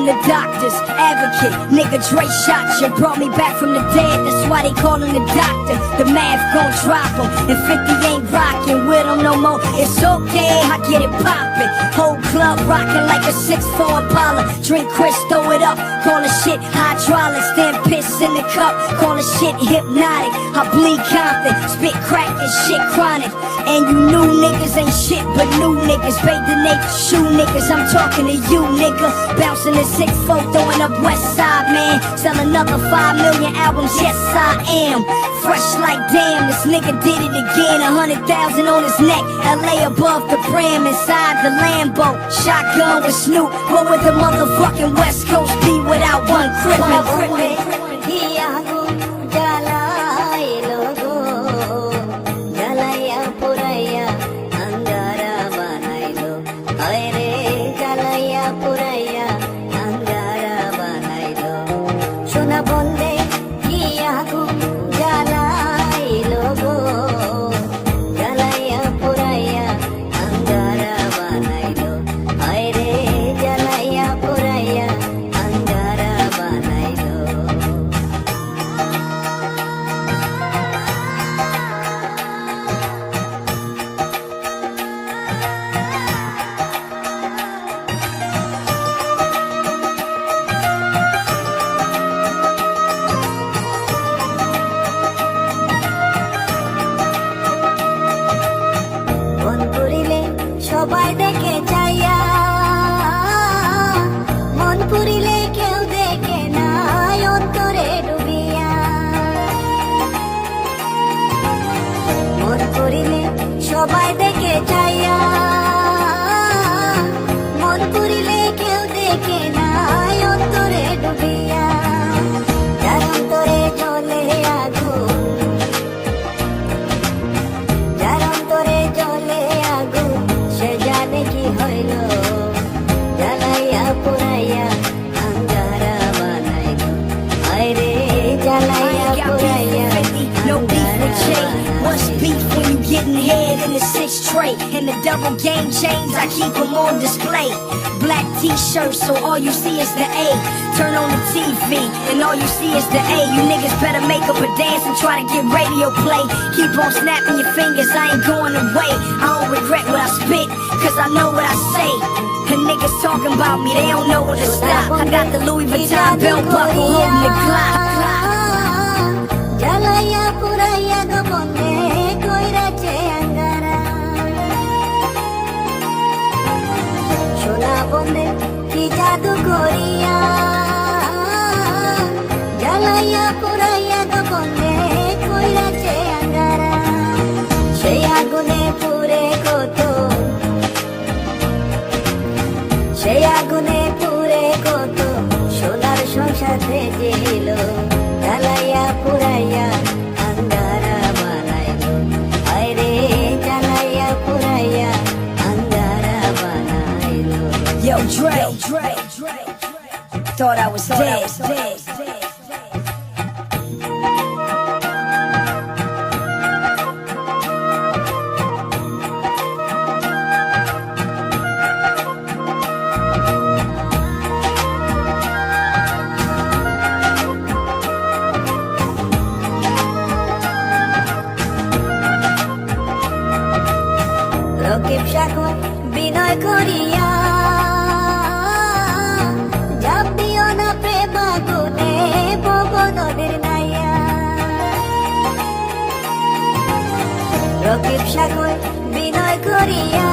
the doctors. Advocate, nigga Dre shot you, brought me back from the dead, that's why they call him the doctor. The math gon' drop him, and 50 ain't rockin' with him no more. It's okay, I get it poppin'. Whole club rockin' like a 6'4 Impala. Drink Chris, throw it up, call the shit hydraulics. Then piss in the cup, call the shit hypnotic. I bleed Compton, spit crack and shit chronic. And you new niggas ain't shit but new niggas. Bait the naked shoe niggas, I'm talking to you nigga. Bouncing the 6'4, throwing up West Side, man. Sell another 5 million albums, yes I am. Fresh like damn, this nigga did it again. 100,000 on his neck, LA above the brim. Inside the Lambo, shotgun with Snoop. What would the motherfucking West Coast be without one criminal? সবাই দেখে যাইয়া মন পুরিলে কেউ দেখে না অন্তরে ডুবিয়া মন পুরিলে সবাই দেখে যাইয়া মন পুরিলে কেউ দেখে না অন্তরে ডুবিয়া যার অন্তরে জ্বলে আগুন যার অন্তরে জ্বলে আগুন সে জানে কি হইল জ্বালাইয়া পুরাইয়া আঙ্গারা বানাইলো আরে জ্বালাইয়া পুরাইয়া No beef with Jay. What's beef when you getting head in the 6 tray? And the double game chains, I keep them on display. Black t-shirts, so all you see is the A. Turn on the TV, and all you see is the A. You niggas better make up a dance and try to get radio play. Keep on snapping your fingers, I ain't going away. I don't regret what I spit, cause I know what I say. And niggas talking about me, they don't know where to stop. I got the Louis Vuitton belt buckle holding the Glock. জ্বালাইয়া পুরাইয়া গোপনে কইরাছে Angara সোনা বন্ধে কি জাদু করিয়া জ্বালাইয়া পুরাইয়া গোপনে কইরাছে Angara সেই আগুনে পুরে কত সেই আগুনে পুরে কত সোনার সংসার থেকেছিল জ্বালাইয়া পুরাইয়া আঙ্গারা বানাইলো আরে জ্বালাইয়া পুরাইয়া আঙ্গারা বানাইলো Yo, Dre, thought I was dead. রকিব সাগর বিনয় করিয়া যাবিও না প্রেম আগুনে ভব নদীর নাইয়া রকিব সাগর বিনয় করিয়া